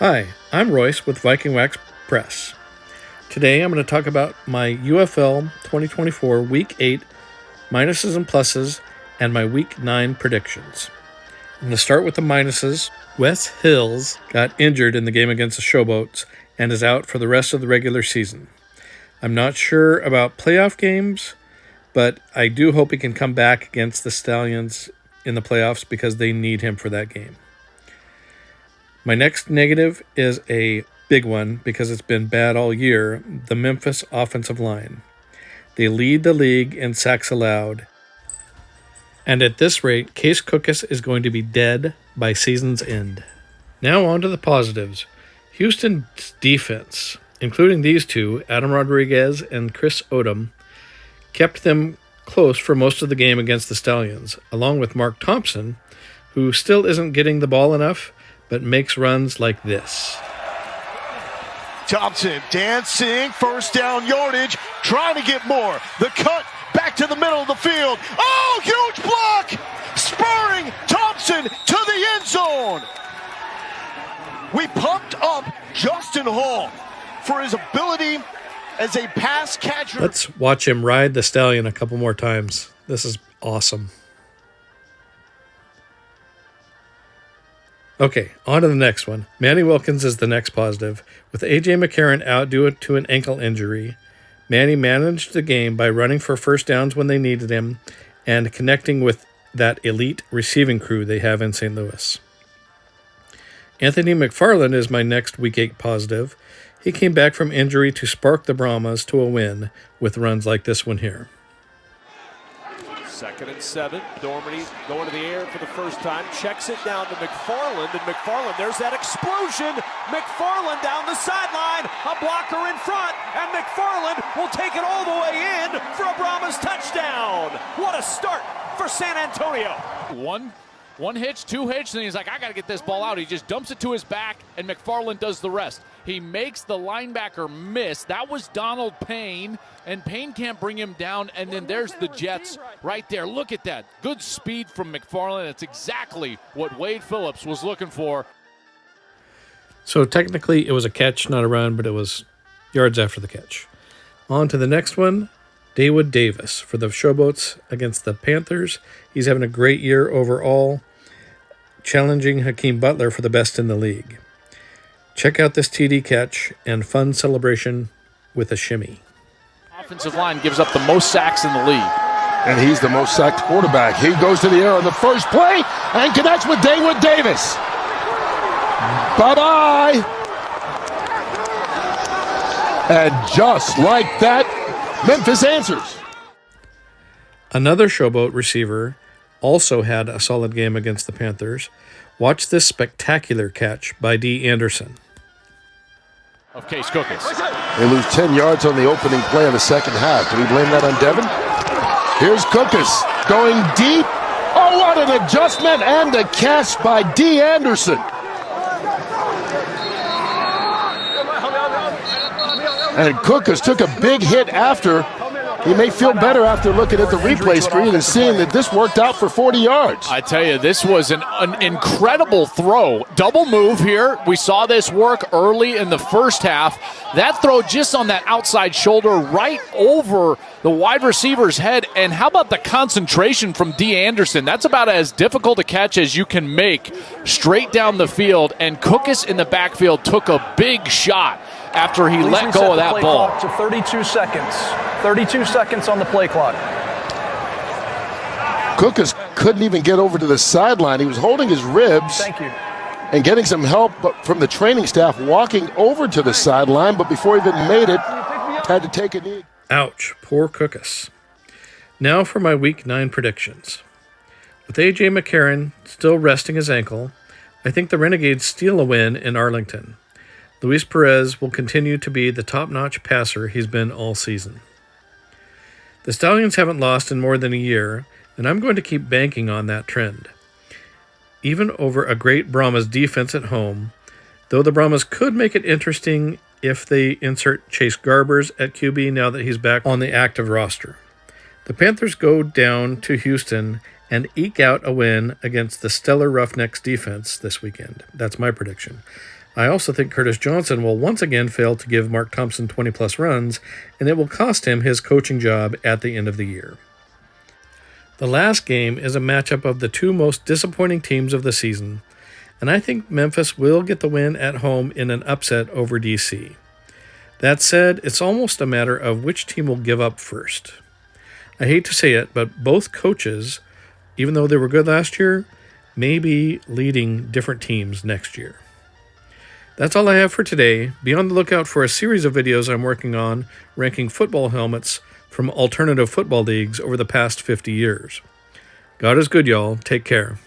Hi, I'm Royce with Viking Wax Press. Today I'm going to talk about my UFL 2024 Week 8 minuses and pluses and my Week 9 predictions. I'm going to start with the minuses. Wes Hills got injured in the game against the Showboats and is out for the rest of the regular season. I'm not sure about playoff games, but I do hope he can come back against the Stallions in the playoffs because they need him for that game. My next negative is a big one because it's been bad all year, the Memphis offensive line. They lead the league in sacks allowed. And at this rate, Case Cookus is going to be dead by season's end. Now on to the positives. Houston's defense, including these two, Adam Rodriguez and Chris Odom, kept them close for most of the game against the Stallions, along with Mark Thompson, who still isn't getting the ball enough, but makes runs like this. Thompson dancing, first down yardage, trying to get more. The cut back to the middle of the field. Oh, huge block! Spurring Thompson to the end zone. We pumped up Justin Hall for his ability as a pass catcher. Let's watch him ride the Stallion a couple more times. This is awesome. Okay, on to the next one. Manny Wilkins is the next positive. With A.J. McCarron out due to an ankle injury, Manny managed the game by running for first downs when they needed him and connecting with that elite receiving crew they have in St. Louis. Anthony McFarland is my next Week 8 positive. He came back from injury to spark the Brahmas to a win with runs like this one here. 2nd and 7. Dormady going to the air for the first time. Checks it down to McFarland. And McFarland, there's that explosion. McFarland down the sideline. A blocker in front. And McFarland will take it all the way in for a Brahmas touchdown. What a start for San Antonio. One hitch, two hitch, and he's like, I got to get this ball out. He just dumps it to his back, and McFarland does the rest. He makes the linebacker miss. That was Donald Payne, and Payne can't bring him down, and then there's the Jets right there. Look at that. Good speed from McFarland. It's exactly what Wade Phillips was looking for. So technically it was a catch, not a run, but it was yards after the catch. On to the next one. Dawood Davis for the Showboats against the Panthers. He's having a great year overall, challenging Hakeem Butler for the best in the league. Check out this TD catch and fun celebration with a shimmy. Offensive line gives up the most sacks in the league. And he's the most sacked quarterback. He goes to the air on the first play and connects with Dawood Davis. Bye-bye. And just like that, Memphis answers. Another Showboat receiver also had a solid game against the Panthers. Watch this spectacular catch by D. Anderson. Of Case Cookus. They lose 10 yards on the opening play of the second half. Can we blame that on Devin? Here's Cookus going deep. Oh, what an adjustment and a catch by D. Anderson. And Cookus took a big hit after. He may feel better after looking at the replay screen and seeing that this worked out for 40 yards. I tell you, this was an incredible throw. Double move here. We saw this work early in the first half. That throw just on that outside shoulder right over the wide receiver's head. And how about the concentration from D. Anderson? That's about as difficult a catch as you can make straight down the field. And Cookus in the backfield took a big shot after he let go of that ball. To 32 seconds. 32 seconds on the play clock. Cookus couldn't even get over to the sideline. He was holding his ribs. Thank you. And getting some help from the training staff walking over to the sideline, but before he even made it, had to take a knee. Ouch, poor Cookus. Now for my Week 9 predictions. With A.J. McCarron still resting his ankle, I think the Renegades steal a win in Arlington. Luis Perez will continue to be the top-notch passer he's been all season. The Stallions haven't lost in more than a year, and I'm going to keep banking on that trend. Even over a great Brahmas defense at home, though the Brahmas could make it interesting if they insert Chase Garbers at QB now that he's back on the active roster. The Panthers go down to Houston and eke out a win against the stellar Roughnecks defense this weekend. That's my prediction. I also think Curtis Johnson will once again fail to give Mark Thompson 20-plus runs, and it will cost him his coaching job at the end of the year. The last game is a matchup of the two most disappointing teams of the season, and I think Memphis will get the win at home in an upset over DC. That said, it's almost a matter of which team will give up first. I hate to say it, but both coaches, even though they were good last year, may be leading different teams next year. That's all I have for today. Be on the lookout for a series of videos I'm working on ranking football helmets from alternative football leagues over the past 50 years. God is good, y'all. Take care.